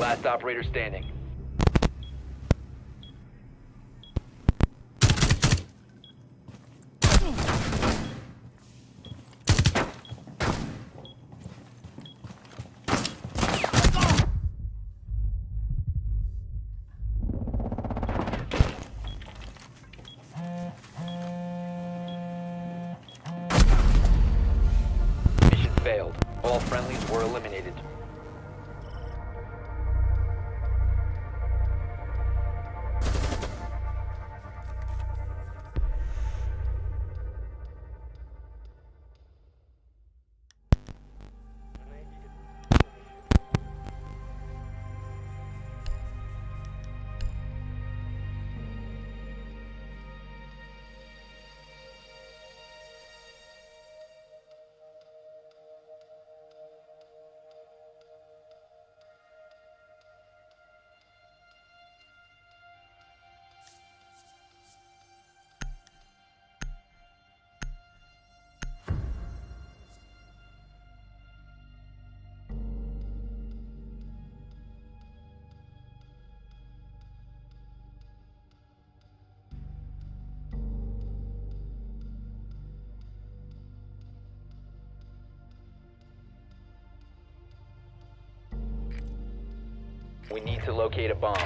Last operator standing. Mission failed. All friendlies were eliminated. We need to locate a bomb.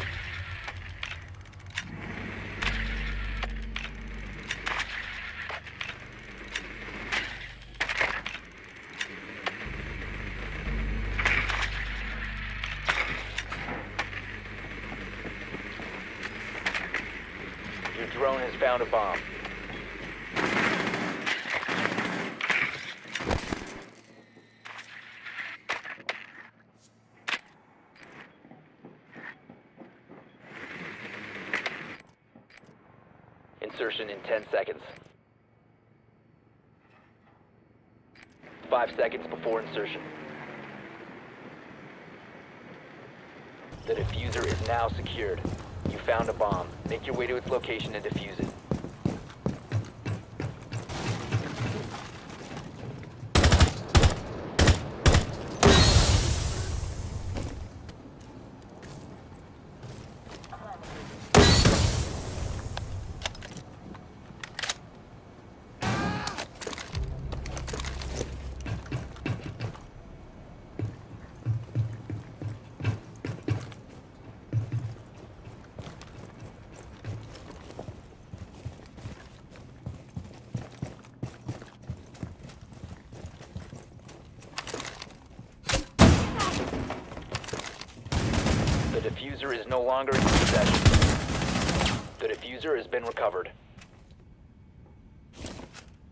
Your drone has found a bomb. Insertion in 10 seconds. 5 seconds before insertion. The diffuser is now secured. You found a bomb. Make your way to its location and defuse it. The diffuser is no longer in your possession. The diffuser has been recovered.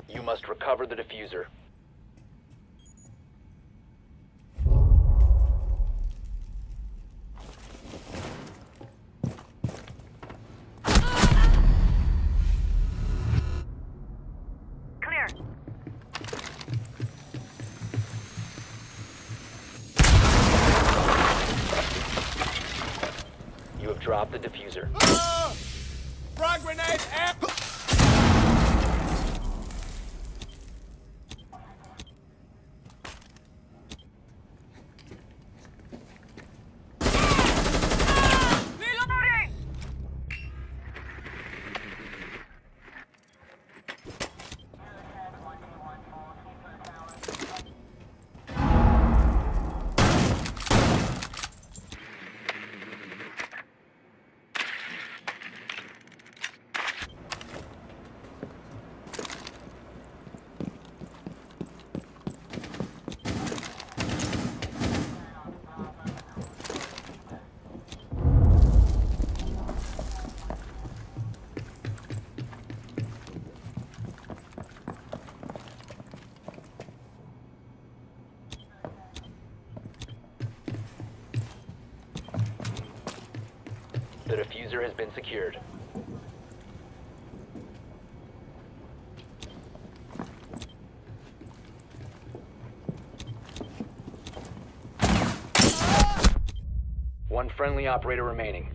You must recover the diffuser. Clear. You have dropped the diffuser. Frag grenade out! Reloading! The diffuser has been secured. One friendly operator remaining.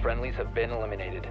Friendlies have been eliminated.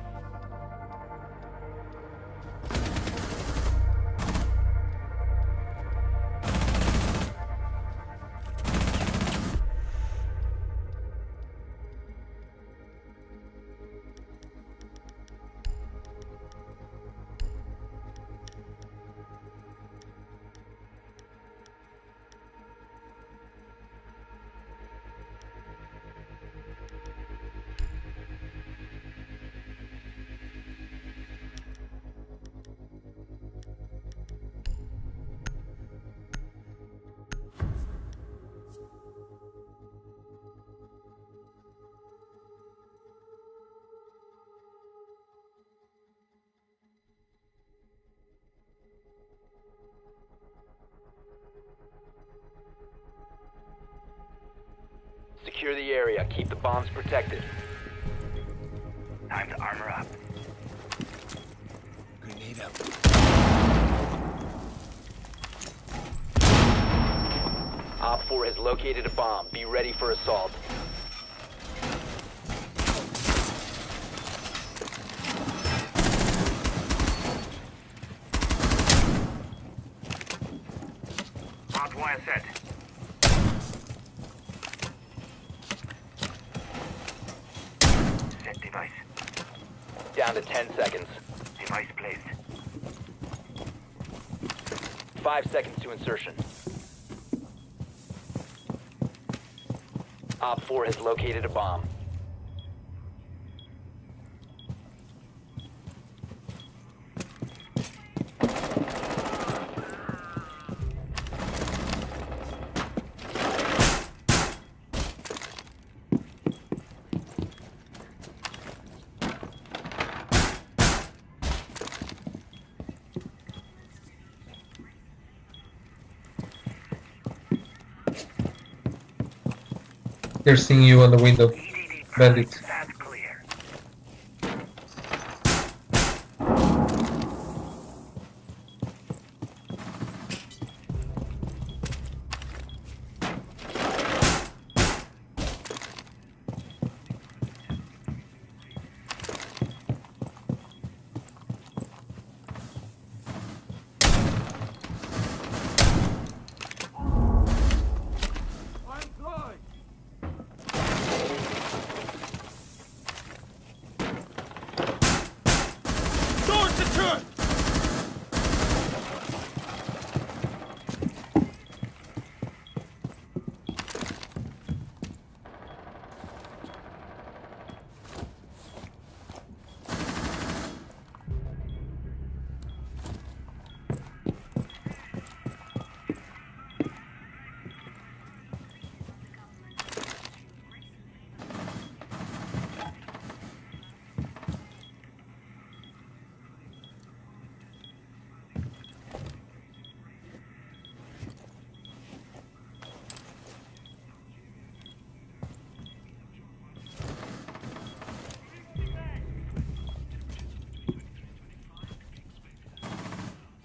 Secure the area. Keep the bombs protected. Time to armor up. Grenade out. Op 4 has located a bomb. Be ready for assault. Hot wire set. Set device. Down to 10 seconds. Device placed. 5 seconds to insertion. Op 4 has located a bomb. They're seeing you on the window. Bandits. That's clear. I'm flying. Door secured.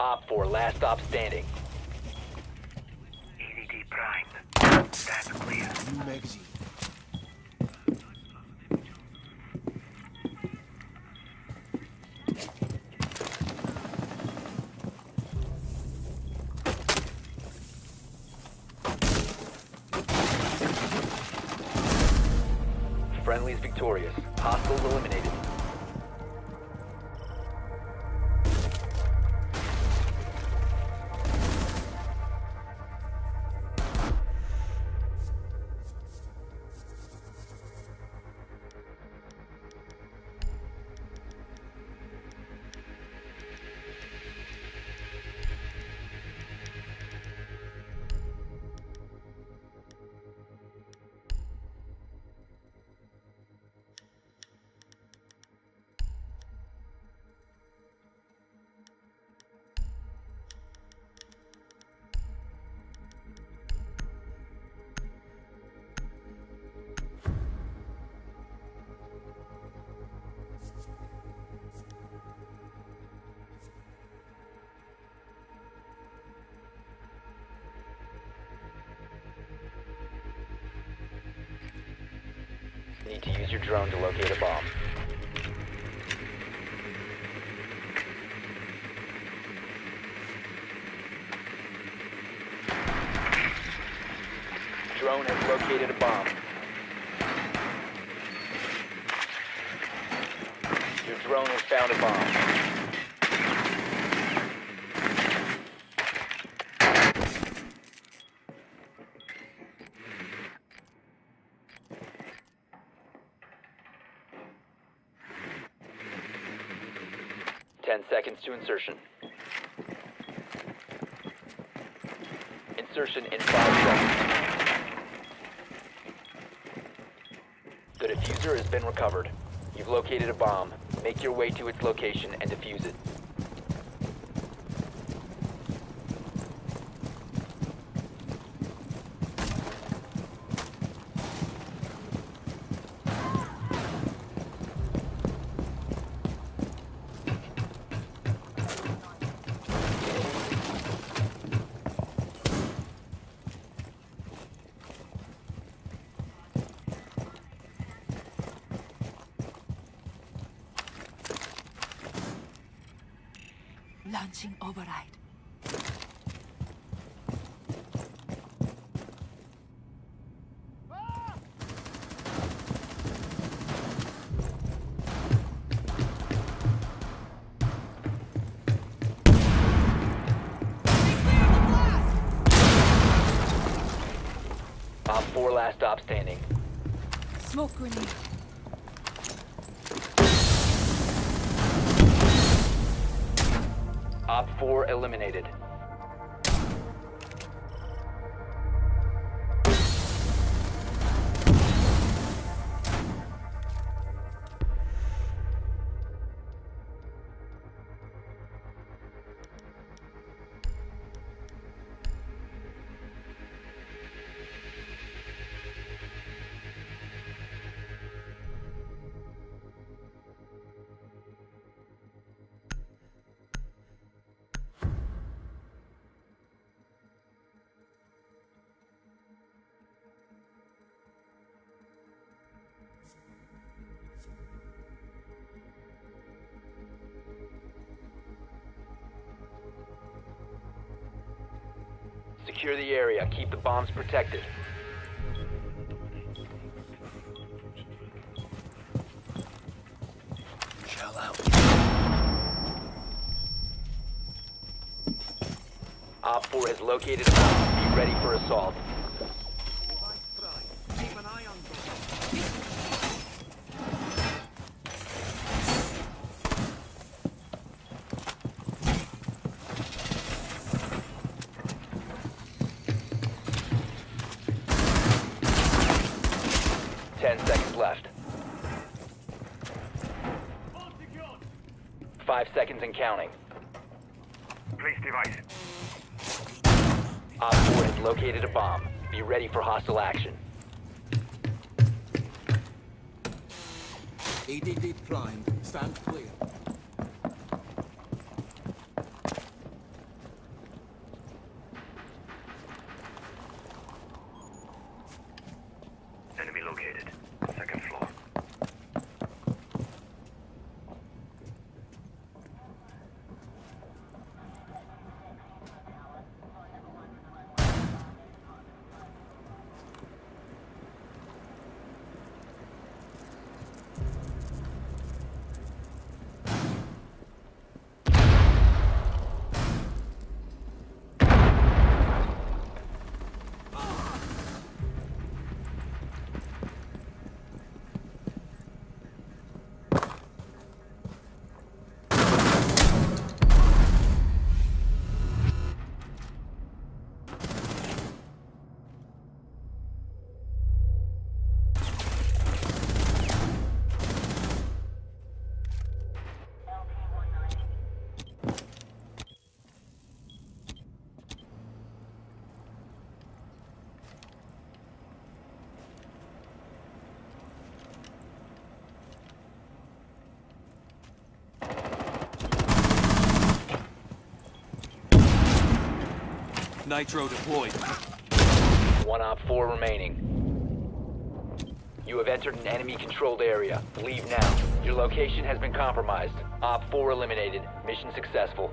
Op 4, last stop standing. EDD primed. That's clear. New magazine. Friendlies victorious. Hostiles eliminated. Need to use your drone to locate a bomb. drone has located a bomb. Your drone has found a bomb. 10 seconds to insertion. Insertion in 5 seconds. The diffuser has been recovered. You've located a bomb. Make your way to its location and defuse it. Launching override. Op 4 last stop standing. Smoke grenade. Op 4 eliminated. Secure the area. Keep the bombs protected. Shell out. Op 4 has located a bomb. Be ready for assault. Keep an eye on them. 10 seconds left. 5 seconds and counting. Place device. Op 4 has located a bomb. Be ready for hostile action. EDD primed. Stand clear. Enemy located. Second floor. Nitro deployed. 1 Op 4 remaining. You have entered an enemy-controlled area. Leave now. Your location has been compromised. Op 4 eliminated. Mission successful.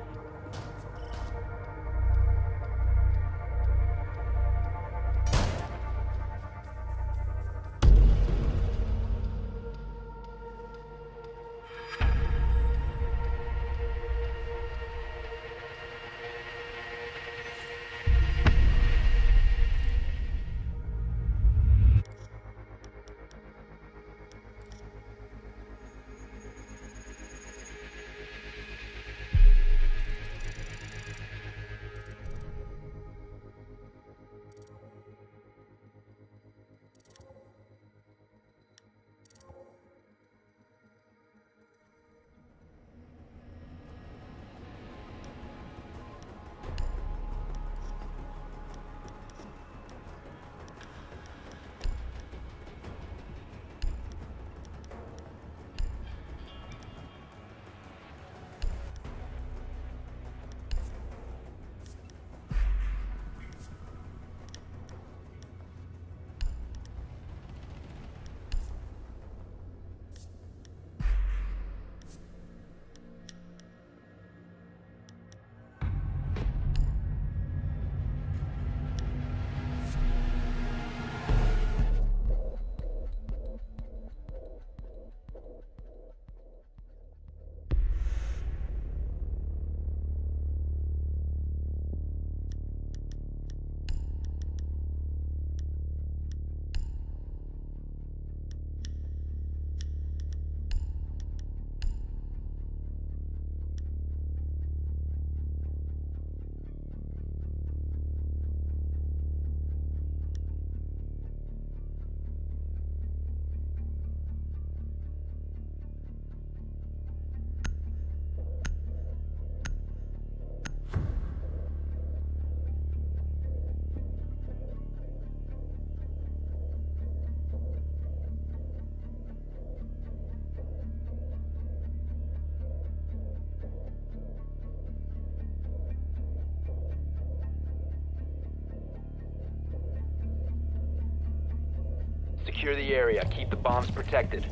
Secure the area. Keep the bombs protected.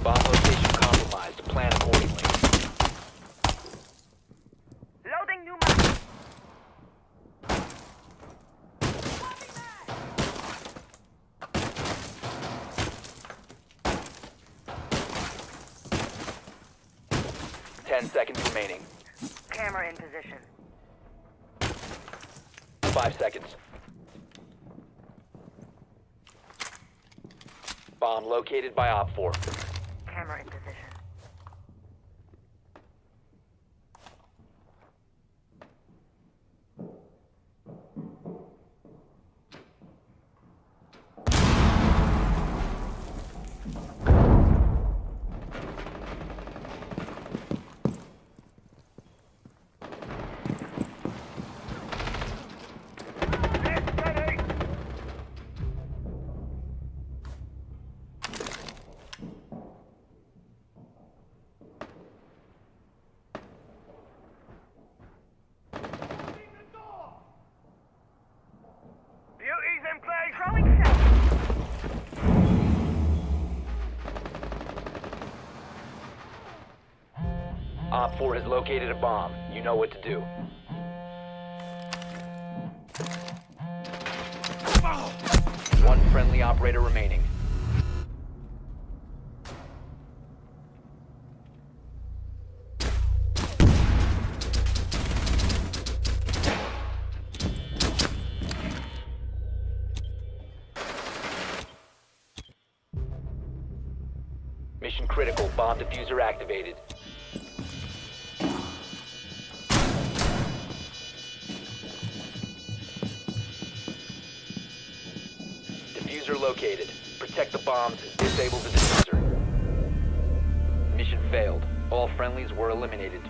Bomb location compromised. Plan accordingly. Loading new map. 10 seconds remaining. Camera in position. 5 seconds. Bomb located by Op 4. Camera in position. Beauties in play. Throwing cell. Op 4 has located a bomb. You know what to do. One friendly operator remaining. Mission critical. Bomb diffuser activated. Diffuser located. Protect the bombs. Disable the diffuser. Mission failed. All friendlies were eliminated.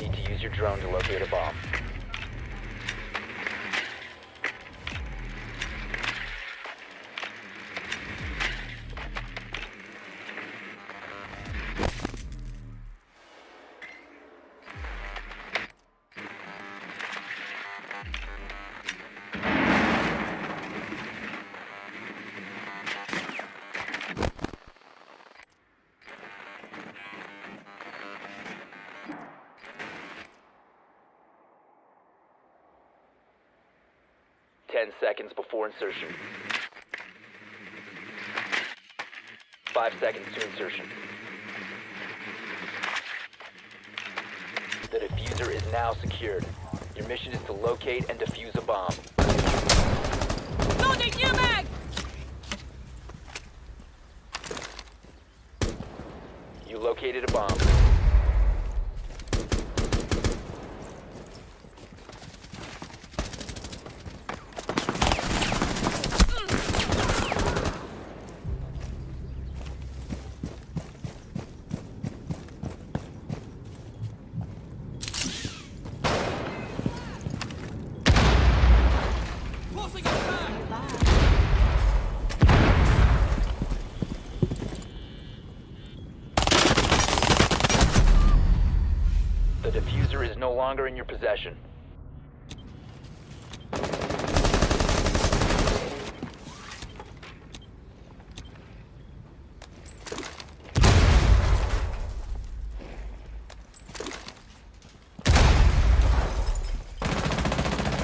Need to use your drone to locate a bomb. Ten seconds before insertion. 5 seconds to insertion. The diffuser is now secured. Your mission is to locate and defuse a bomb. Loading new mag! You located a bomb. Tossing it back! The diffuser is no longer in your possession.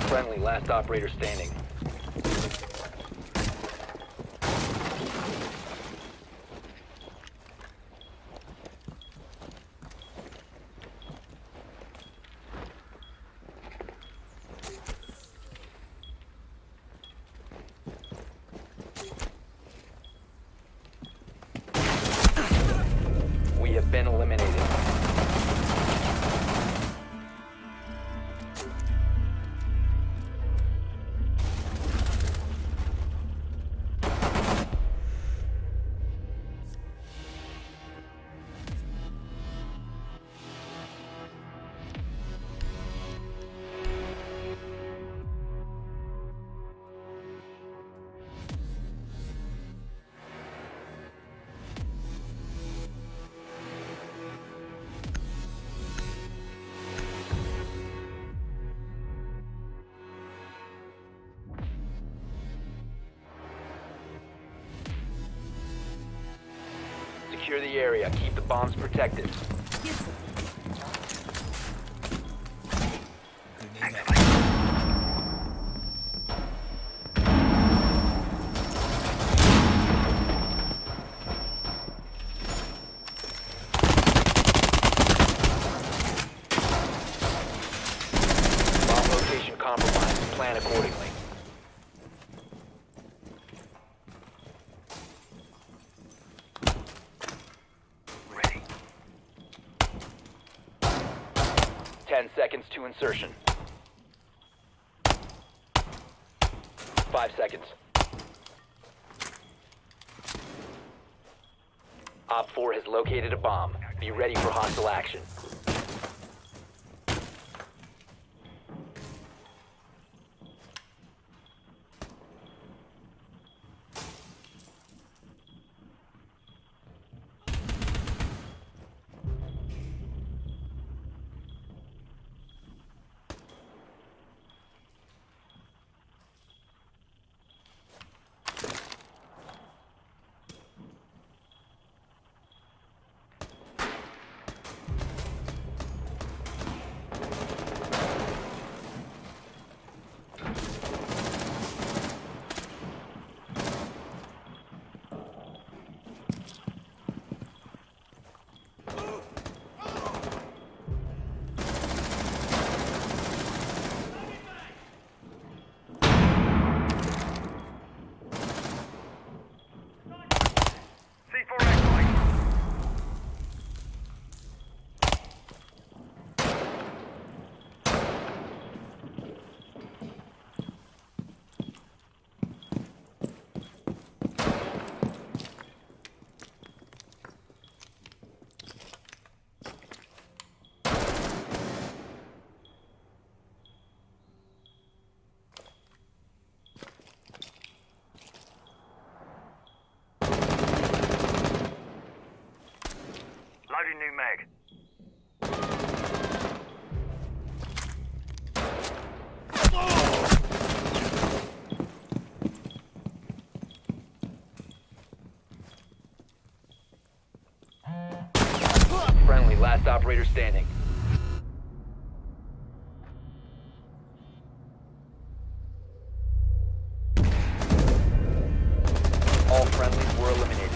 Friendly, last operator standing. been eliminated. Secure the area. Keep the bombs protected. Yes. Bomb location compromised. Plan accordingly. Ready. 10 seconds to insertion. 5 seconds. Op 4 has located a bomb. Be ready for hostile action. C4 activate. Loading new mag. Friendly, last operator standing. All friendlies were eliminated.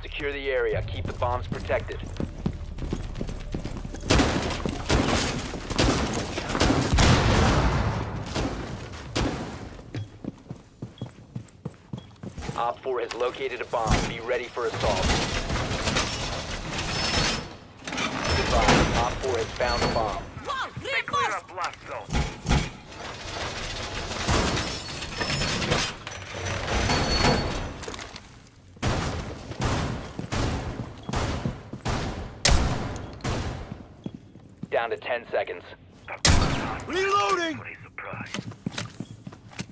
Secure the area. Keep the bombs protected. Op 4 has located a bomb. Be ready for assault. Advise, Op 4 has found a bomb. Wow, Stay clear reinforce! of blast zone. Down to 10 seconds. Reloading! What a surprise.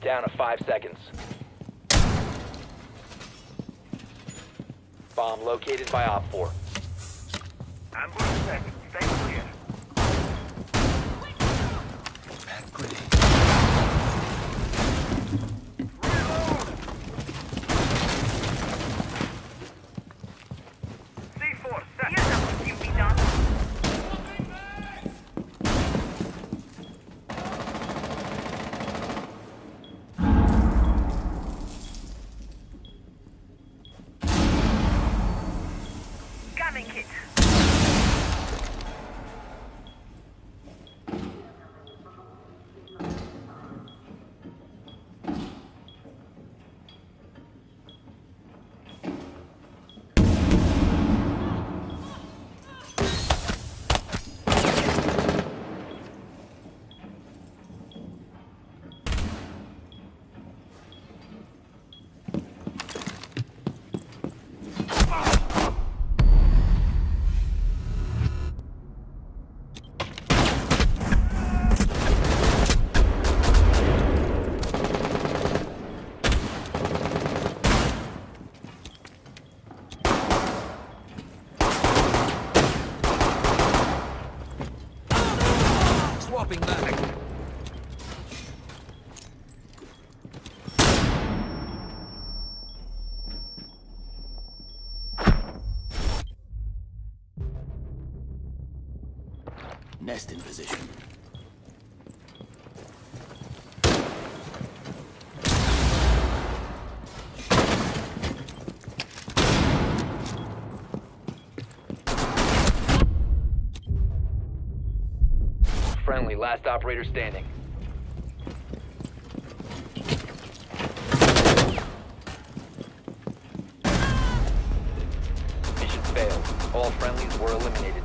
Down to 5 seconds. Bomb located by Op 4. Ambush set. Stay clear. C4 set. Here's a you be done. Scanning kit. Swapping mag. Nest in position. Friendly, last operator standing. Mission failed. All friendlies were eliminated.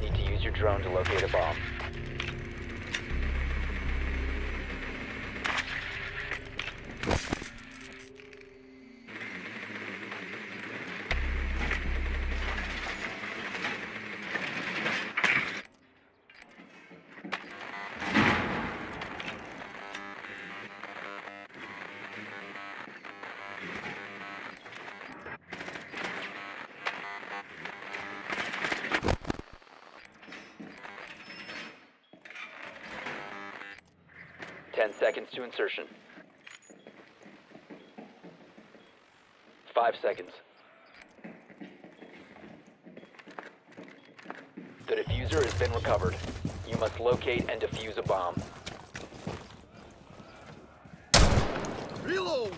Need to use your drone to locate a bomb. Ten seconds to insertion. 5 seconds. The diffuser has been recovered. You must locate and defuse a bomb. Reload!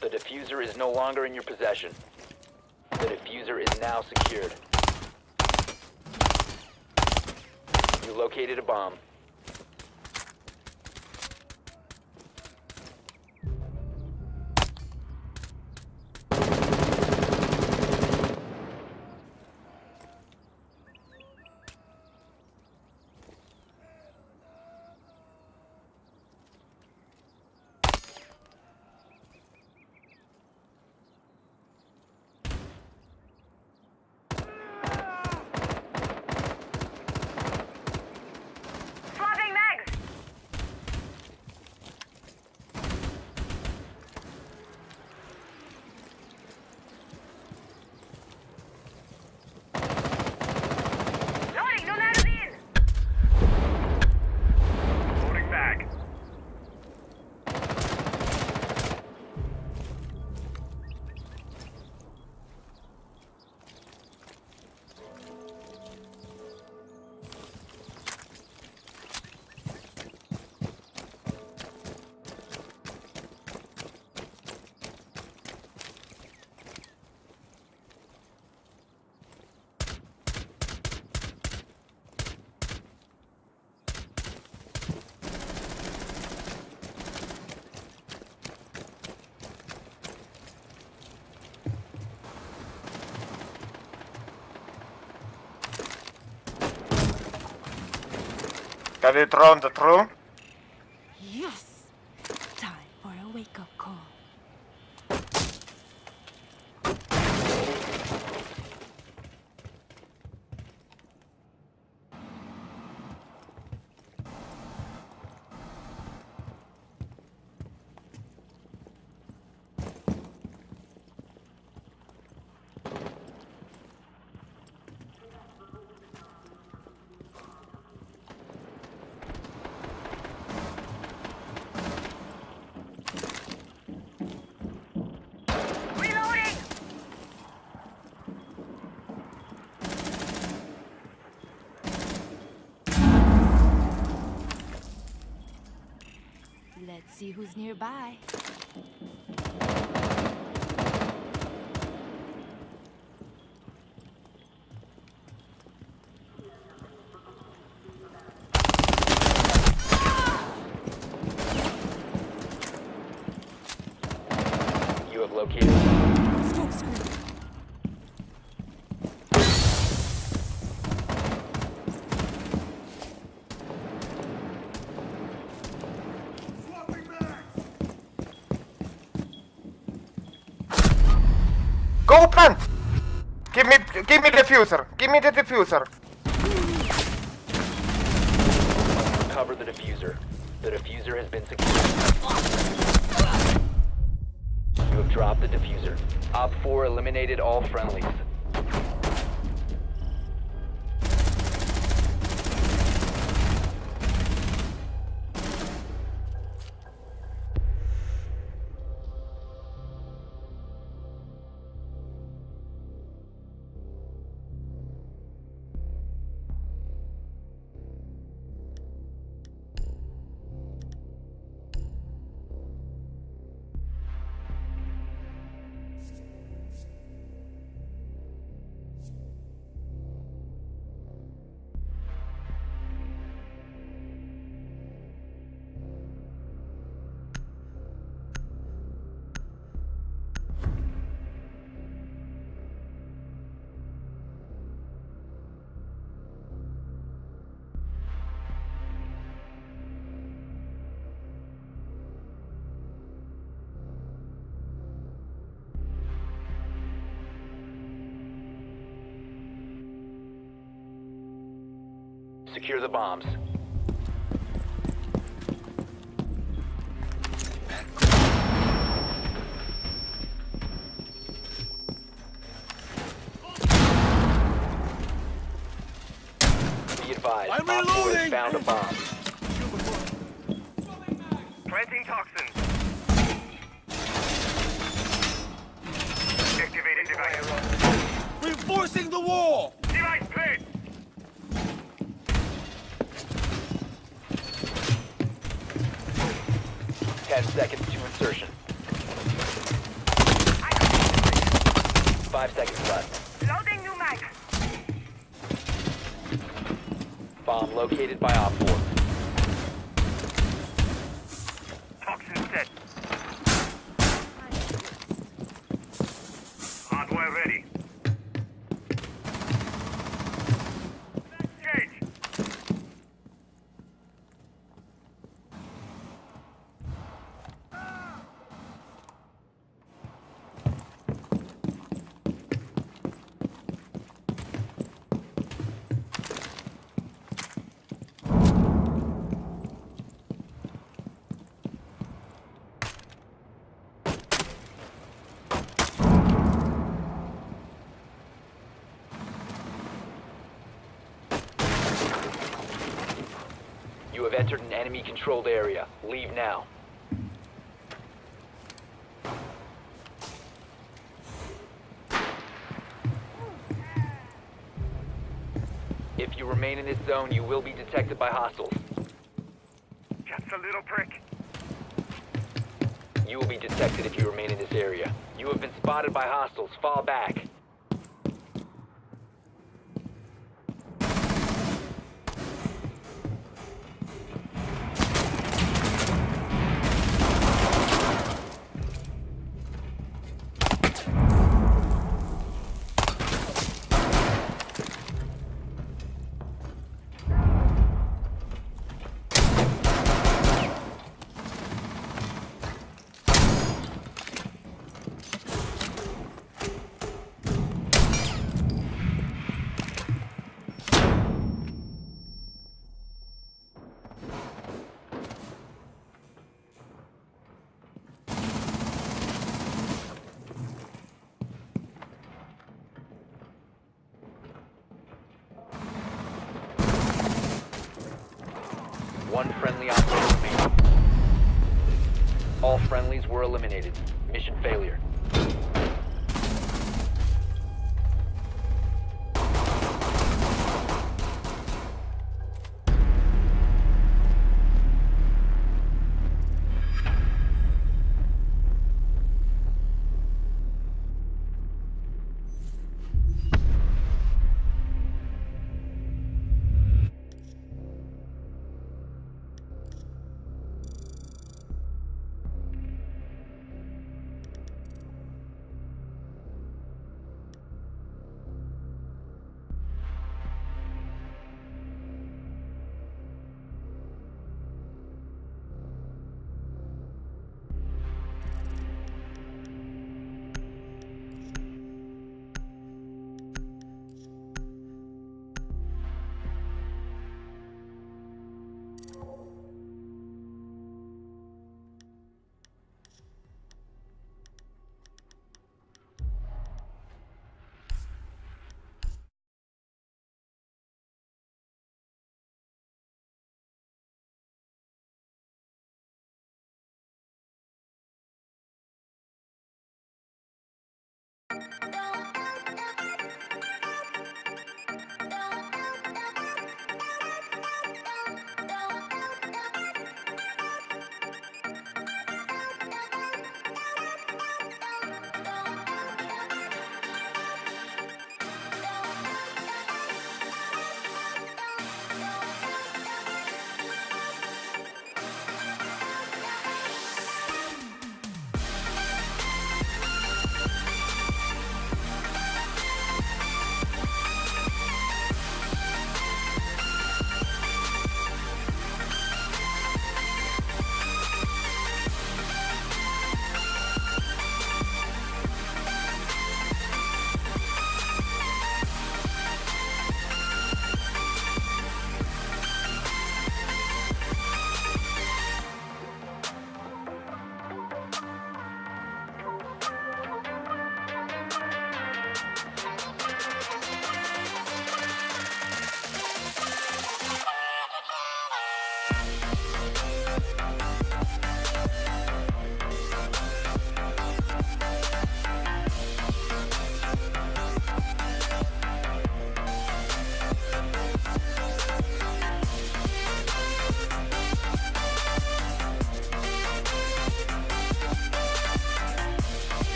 The diffuser is no longer in your possession. The diffuser is now secured. You located a bomb. Have you thrown the through? Yes. Time for a wake-up call. Reloading! Let's see who's nearby. You have located. Smoke screen. Go plant! Give me the diffuser. Give me the diffuser. Cover the diffuser. The diffuser has been secured. You have dropped the diffuser. Op 4 eliminated all friendlies. Secure the bombs. Be advised, I'm Op 4 has reloading! found a bomb. Planting toxins. Activating device. Reinforcing the wall! Device placed. Ten seconds to insertion. 5 seconds left. Loading new mag. Bomb located by Op 4. Toxin set. Hardware ready. Engage. You have entered an enemy-controlled area. Leave now. If you remain in this zone, you will be detected by hostiles. Just a little prick. You will be detected if you remain in this area. You have been spotted by hostiles. Fall back. One friendly operator remaining. All friendlies were eliminated. Mission failure.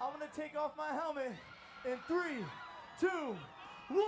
I'm gonna take off my helmet in 3, 2, 1.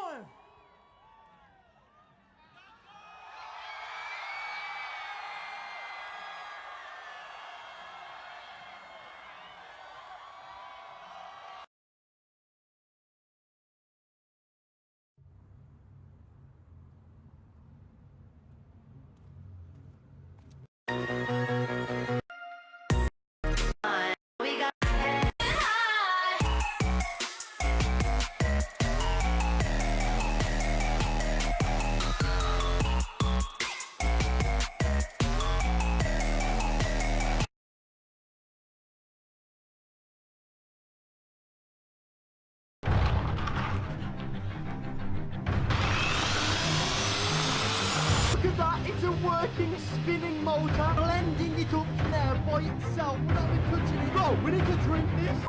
working spinning motor, blending it up there by itself without me touching it. Bro, we need to drink this.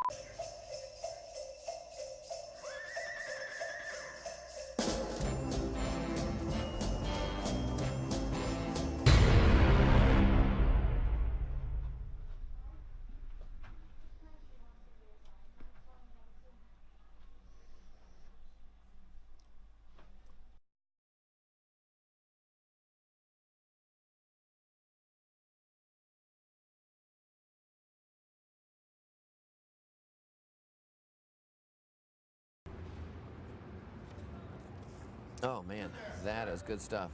Oh man, that is good stuff.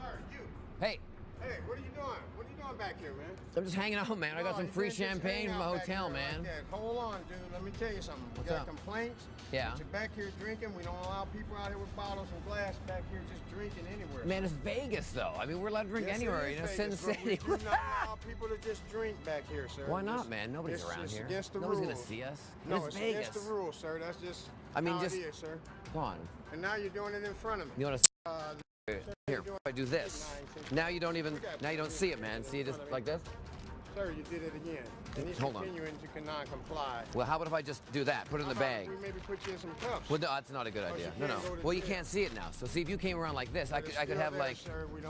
Sir, you. Hey, Hey, what are you doing? What are you doing back here, man? I'm just hanging out, man. I got No, some you free can't just champagne hang from the out back hotel, here man. like that. Hold on, dude. Let me tell you something. What's We got up? complaints. Yeah. That you're back here drinking. We don't allow people out here with bottles and glass back here just drinking anywhere. Man, it's Vegas, though. I mean, we're allowed to drink Yes, it anywhere, is you know, Sin Vegas, but City. We do not allow people to just drink back here, sir. Why not, It's- man? Nobody's around it's here. Against the Nobody's rules. gonna see us. No, it's it's Vegas. against the rules, sir. That's just I mean, how just- it is, sir. Come on. And now you're doing it in front of me. You want to? Sir, Here, you're doing if I do this. Now you don't even. Now you don't see it, man. See it just like this? Sir, you did it again. And he's Hold on. continuing to non-comply. Well, how about if I just do that? Put it in the How about bag. We maybe put you in some cups. Well, no, that's not a good idea. you No, can't no. go to Well, you jail. can't see it now. So see, if you came around like this, I But could it's I could still have there, like. Sir, we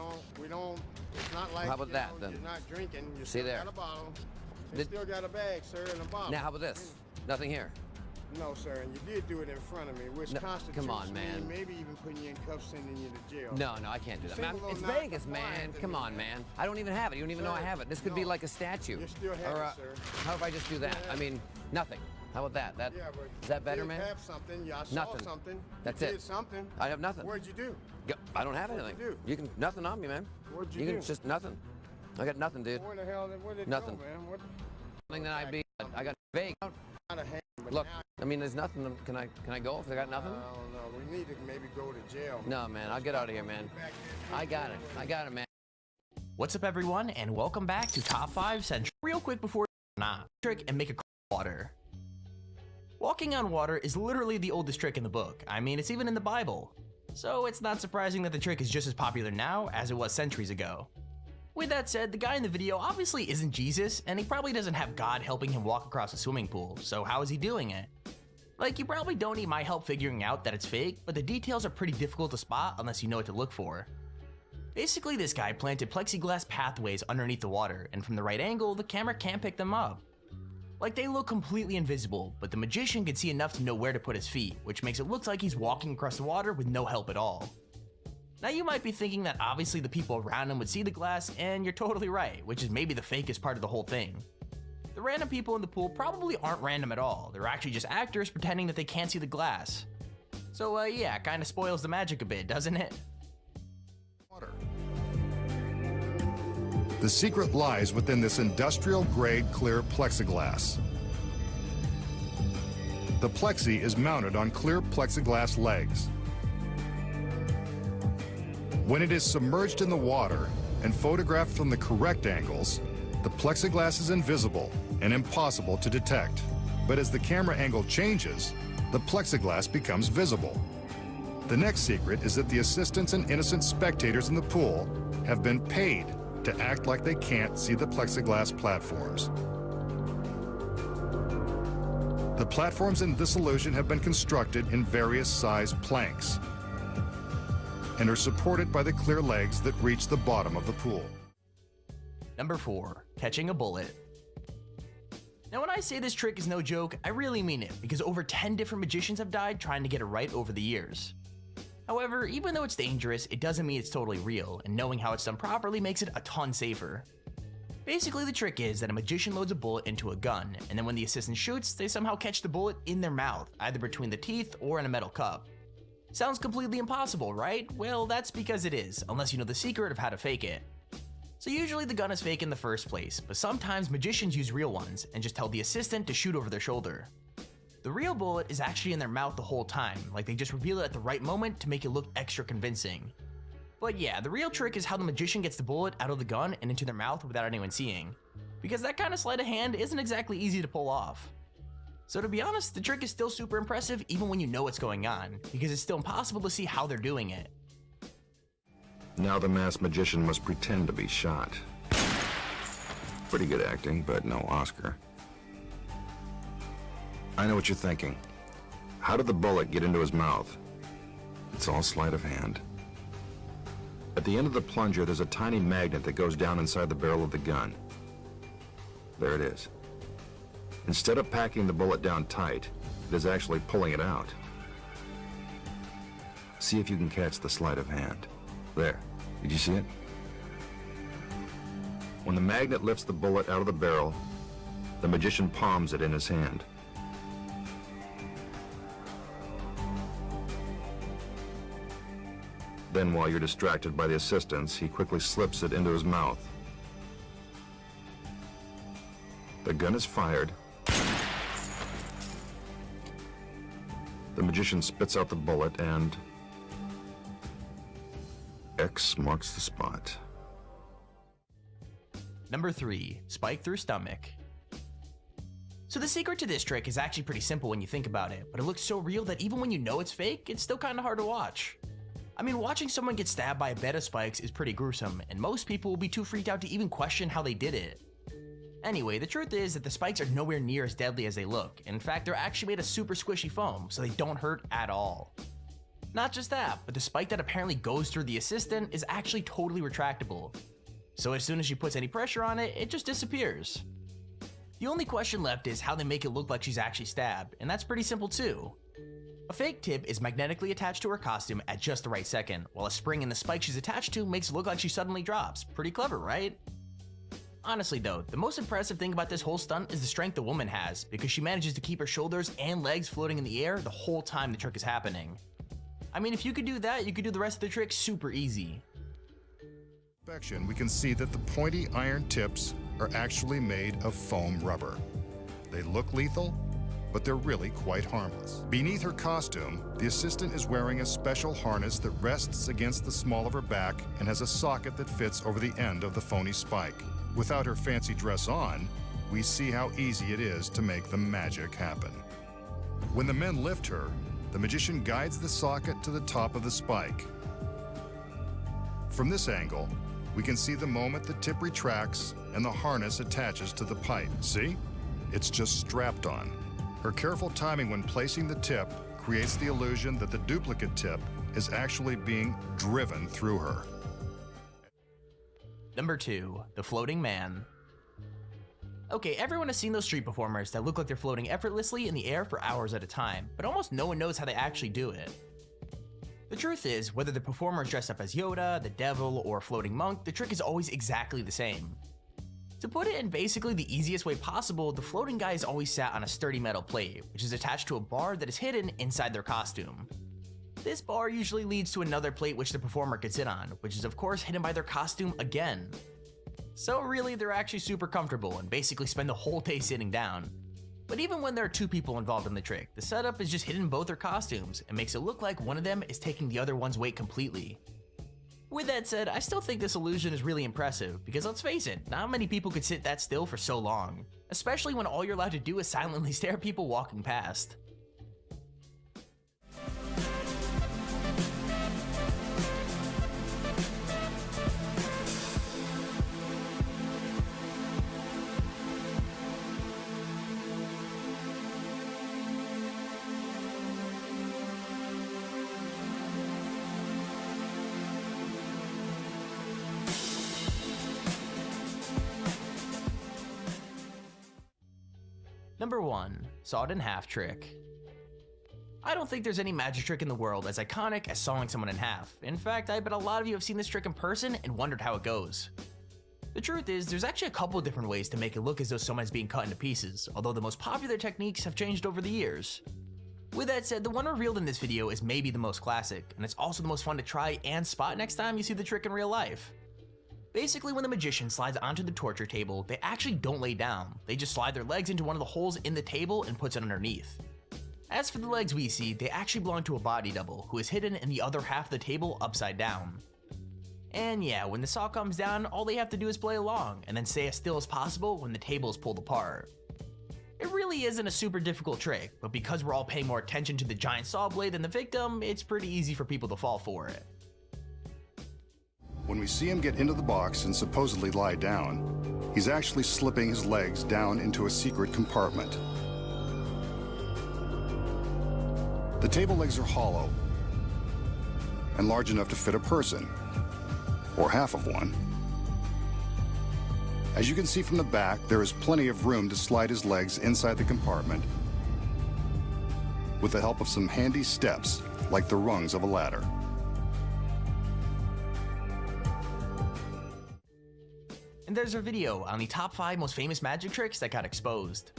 don't. It's not like. How about you that, know, then? You're not drinking. You See still there. got a bottle. You Did- still got a bag, sir, and a bottle. Now, how about this? Nothing here. No, sir, and you did do it in front of me, which No, constitutes come on, me man. maybe even putting you in cuffs, sending you to jail. No, no, I can't do that, seem a man. little It's not Vegas, man. compliant to Come me, on, man. man. I don't even have it. You don't even know I Sir, have it. This could be no. like a statue. You still have or, it, sir. How if I just do that? I mean, nothing. How about that? That Yeah, but is that better, you man? did have something. I saw Nothing. something. That's you it. Did something. I have nothing. What'd you do? I don't have What'd anything. you do? You can nothing on me, man. What'd you can do? just nothing. I got nothing, dude. Where the hell where did it Nothing. go, man? What? Nothing that I be. I got vague. Out of hand, but Look, now, I mean, there's nothing. Can I go if I got nothing? I don't know. We need to maybe go to jail. No, man. I'll get out of here, man. I got it. I got it, man. What's up, everyone, and welcome back to Top 5 Central. Real quick before trick and make a water. Walking on water is literally the oldest trick in the book. I mean, it's even in the Bible. So it's not surprising that the trick is just as popular now as it was centuries ago. With that said, the guy in the video obviously isn't Jesus, and he probably doesn't have God helping him walk across a swimming pool, so how is he doing it? Like, you probably don't need my help figuring out that it's fake, but the details are pretty difficult to spot unless you know what to look for. Basically, this guy planted plexiglass pathways underneath the water, and from the right angle, the camera can't pick them up. Like, they look completely invisible, but the magician can see enough to know where to put his feet, which makes it look like he's walking across the water with no help at all. Now, you might be thinking that obviously the people around him would see the glass, and you're totally right, which is maybe the fakest part of the whole thing. The random people in the pool probably aren't random at all, they're actually just actors pretending that they can't see the glass. So yeah, kinda spoils the magic a bit, doesn't it? The secret lies within this industrial-grade clear plexiglass. The plexi is mounted on clear plexiglass legs. When it is submerged in the water and photographed from the correct angles, the plexiglass is invisible and impossible to detect. But as the camera angle changes, the plexiglass becomes visible. The next secret is that the assistants and innocent spectators in the pool have been paid to act like they can't see the plexiglass platforms. The platforms in this illusion have been constructed in various size planks and are supported by the clear legs that reach the bottom of the pool. Number 4, catching a bullet. Now when I say this trick is no joke, I really mean it, because over 10 different magicians have died trying to get it right over the years. However, even though it's dangerous, it doesn't mean it's totally real, and knowing how it's done properly makes it a ton safer. Basically, the trick is that a magician loads a bullet into a gun, and then when the assistant shoots, they somehow catch the bullet in their mouth, either between the teeth or in a metal cup. Sounds completely impossible, right? Well, that's because it is, unless you know the secret of how to fake it. So usually the gun is fake in the first place, but sometimes magicians use real ones, and just tell the assistant to shoot over their shoulder. The real bullet is actually in their mouth the whole time, like they just reveal it at the right moment to make it look extra convincing. But yeah, the real trick is how the magician gets the bullet out of the gun and into their mouth without anyone seeing, because that kind of sleight of hand isn't exactly easy to pull off. So to be honest, the trick is still super impressive even when you know what's going on, because it's still impossible to see how they're doing it. Now the masked magician must pretend to be shot. Pretty good acting, but no Oscar. I know what you're thinking. How did the bullet get into his mouth? It's all sleight of hand. At the end of the plunger, there's a tiny magnet that goes down inside the barrel of the gun. There it is. Instead of packing the bullet down tight, it is actually pulling it out. See if you can catch the sleight of hand. There. Did you see it? When the magnet lifts the bullet out of the barrel, the magician palms it in his hand. Then, while you're distracted by the assistants, he quickly slips it into his mouth. The gun is fired. The magician spits out the bullet and X marks the spot. Number 3, spike through stomach. So the secret to this trick is actually pretty simple when you think about it, but it looks so real that even when you know it's fake, it's still kind of hard to watch. I mean, watching someone get stabbed by a bed of spikes is pretty gruesome, and most people will be too freaked out to even question how they did it. Anyway, the truth is that the spikes are nowhere near as deadly as they look. In fact, they're actually made of super squishy foam, so they don't hurt at all. Not just that, but the spike that apparently goes through the assistant is actually totally retractable. So as soon as she puts any pressure on it, it just disappears. The only question left is how they make it look like she's actually stabbed, and that's pretty simple too. A fake tip is magnetically attached to her costume at just the right second, while a spring in the spike she's attached to makes it look like she suddenly drops. Pretty clever, right? Honestly though, the most impressive thing about this whole stunt is the strength the woman has, because she manages to keep her shoulders and legs floating in the air the whole time the trick is happening. I mean, if you could do that, you could do the rest of the trick super easy. Inspection, we can see that the pointy iron tips are actually made of foam rubber. They look lethal, but they're really quite harmless. Beneath her costume, the assistant is wearing a special harness that rests against the small of her back and has a socket that fits over the end of the phony spike. Without her fancy dress on, we see how easy it is to make the magic happen. When the men lift her, the magician guides the socket to the top of the spike. From this angle, we can see the moment the tip retracts and the harness attaches to the pipe. See? It's just strapped on. Her careful timing when placing the tip creates the illusion that the duplicate tip is actually being driven through her. Number 2, the floating man. Okay, everyone has seen those street performers that look like they're floating effortlessly in the air for hours at a time, but almost no one knows how they actually do it. The truth is, whether the performer is dressed up as Yoda, the devil, or a floating monk, the trick is always exactly the same. To put it in basically the easiest way possible, the floating guy is always sat on a sturdy metal plate, which is attached to a bar that is hidden inside their costume. This bar usually leads to another plate which the performer could sit on, which is of course hidden by their costume again. So really, they're actually super comfortable and basically spend the whole day sitting down. But even when there are 2 people involved in the trick, the setup is just hidden in both their costumes and makes it look like one of them is taking the other one's weight completely. With that said, I still think this illusion is really impressive, because let's face it, not many people could sit that still for so long, especially when all you're allowed to do is silently stare at people walking past. Number 1, sawed in half trick. I don't think there's any magic trick in the world as iconic as sawing someone in half. In fact, I bet a lot of you have seen this trick in person and wondered how it goes. The truth is, there's actually a couple different ways to make it look as though someone is being cut into pieces, although the most popular techniques have changed over the years. With that said, the one revealed in this video is maybe the most classic, and it's also the most fun to try and spot next time you see the trick in real life. Basically, when the magician slides onto the torture table, they actually don't lay down. They just slide their legs into one of the holes in the table and puts it underneath. As for the legs we see, they actually belong to a body double, who is hidden in the other half of the table upside down. And yeah, when the saw comes down, all they have to do is play along, and then stay as still as possible when the table is pulled apart. It really isn't a super difficult trick, but because we're all paying more attention to the giant saw blade than the victim, it's pretty easy for people to fall for it. we see him get into the box and supposedly lie down, he's actually slipping his legs down into a secret compartment. The table legs are hollow and large enough to fit a person, or half of one. As you can see from the back, there is plenty of room to slide his legs inside the compartment with the help of some handy steps like the rungs of a ladder. And there's our video on the top 5 most famous magic tricks that got exposed.